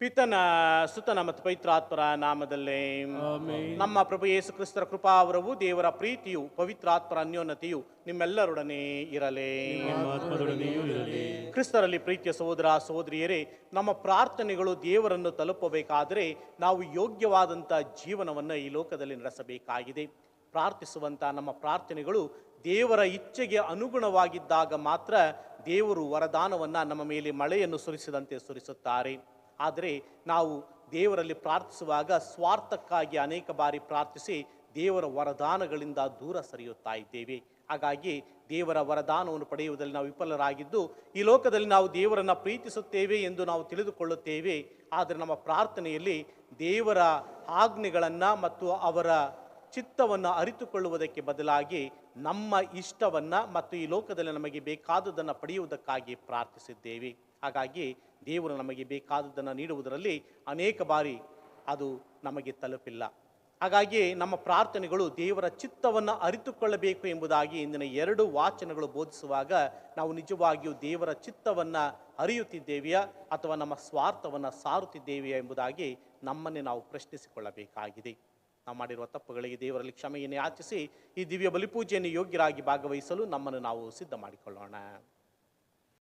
ಪಿತನ ಸುತನ ಮತ್ತು ಪವಿತ್ರಾತ್ಮರ ನಾಮದಲ್ಲೇ ಆಮೆನ್. ನಮ್ಮ ಪ್ರಭು ಯೇಸು ಕ್ರಿಸ್ತರ ಕೃಪಾವರವು ದೇವರ ಪ್ರೀತಿಯು ಪವಿತ್ರಾತ್ಮರ ಅನ್ಯೋನ್ಯತೆಯು ನಿಮ್ಮೆಲ್ಲರೊಡನೆ ಇರಲಿ. ನಿಮ್ಮ ಆತ್ಮದೊಡನೆಯೂ ಇರಲಿ. ಕ್ರಿಸ್ತರಲ್ಲಿ ಪ್ರೀತಿಯ ಸಹೋದರ ಸಹೋದರಿಯರೇ, ನಮ್ಮ ಪ್ರಾರ್ಥನೆಗಳು ದೇವರನ್ನು ತಲುಪಬೇಕಾದರೆ ನಾವು ಯೋಗ್ಯವಾದಂಥ ಜೀವನವನ್ನು ಈ ಲೋಕದಲ್ಲಿ ನಡೆಸಬೇಕಾಗಿದೆ. ಪ್ರಾರ್ಥಿಸುವಂಥ ನಮ್ಮ ಪ್ರಾರ್ಥನೆಗಳು ದೇವರ ಇಚ್ಛೆಗೆ ಅನುಗುಣವಾಗಿದ್ದಾಗ ಮಾತ್ರ ದೇವರು ವರದಾನವನ್ನು ನಮ್ಮ ಮೇಲೆ ಮಳೆಯನ್ನು ಸುರಿಸಿದಂತೆ ಸುರಿಸುತ್ತಾರೆ. ಆದರೆ ನಾವು ದೇವರಲ್ಲಿ ಪ್ರಾರ್ಥಿಸುವಾಗ ಸ್ವಾರ್ಥಕ್ಕಾಗಿ ಅನೇಕ ಬಾರಿ ಪ್ರಾರ್ಥಿಸಿ ದೇವರ ವರದಾನಗಳಿಂದ ದೂರ ಸರಿಯುತ್ತಾ ಇದ್ದೇವೆ. ಹಾಗಾಗಿ ದೇವರ ವರದಾನವನ್ನು ಪಡೆಯುವುದರಲ್ಲಿ ನಾವು ವಿಫಲರಾಗಿದ್ದು ಈ ಲೋಕದಲ್ಲಿ ನಾವು ದೇವರನ್ನು ಪ್ರೀತಿಸುತ್ತೇವೆ ಎಂದು ನಾವು ತಿಳಿದುಕೊಳ್ಳುತ್ತೇವೆ. ಆದರೆ ನಮ್ಮ ಪ್ರಾರ್ಥನೆಯಲ್ಲಿ ದೇವರ ಆಜ್ಞೆಗಳನ್ನು ಮತ್ತು ಅವರ ಚಿತ್ತವನ್ನು ಅರಿತುಕೊಳ್ಳುವುದಕ್ಕೆ ಬದಲಾಗಿ ನಮ್ಮ ಇಷ್ಟವನ್ನು ಮತ್ತು ಈ ಲೋಕದಲ್ಲಿ ನಮಗೆ ಬೇಕಾದುದನ್ನು ಪಡೆಯುವುದಕ್ಕಾಗಿ ಪ್ರಾರ್ಥಿಸಿದ್ದೇವೆ. ಹಾಗಾಗಿ ದೇವರು ನಮಗೆ ಬೇಕಾದುದನ್ನು ನೀಡುವುದರಲ್ಲಿ ಅನೇಕ ಬಾರಿ ಅದು ನಮಗೆ ತಲುಪಿಲ್ಲ. ಹಾಗಾಗಿ ನಮ್ಮ ಪ್ರಾರ್ಥನೆಗಳು ದೇವರ ಚಿತ್ತವನ್ನು ಅರಿತುಕೊಳ್ಳಬೇಕು ಎಂಬುದಾಗಿ ಇಂದಿನ 2 ವಾಚನಗಳು ಬೋಧಿಸುವಾಗ ನಾವು ನಿಜವಾಗಿಯೂ ದೇವರ ಚಿತ್ತವನ್ನು ಅರಿಯುತ್ತಿದ್ದೇವೆಯಾ ಅಥವಾ ನಮ್ಮ ಸ್ವಾರ್ಥವನ್ನು ಸಾರುತ್ತಿದ್ದೇವೆಯಾ ಎಂಬುದಾಗಿ ನಮ್ಮನ್ನೇ ನಾವು ಪ್ರಶ್ನಿಸಿಕೊಳ್ಳಬೇಕಾಗಿದೆ. ನಾವು ಮಾಡಿರುವ ತಪ್ಪುಗಳಿಗೆ ದೇವರಲ್ಲಿ ಕ್ಷಮೆಯನ್ನು ಯಾಚಿಸಿ ಈ ದಿವ್ಯ ಬಲಿಪೂಜೆಯನ್ನು ಯೋಗ್ಯರಾಗಿ ಭಾಗವಹಿಸಲು ನಮ್ಮನ್ನು ನಾವು ಸಿದ್ಧ ಮಾಡಿಕೊಳ್ಳೋಣ.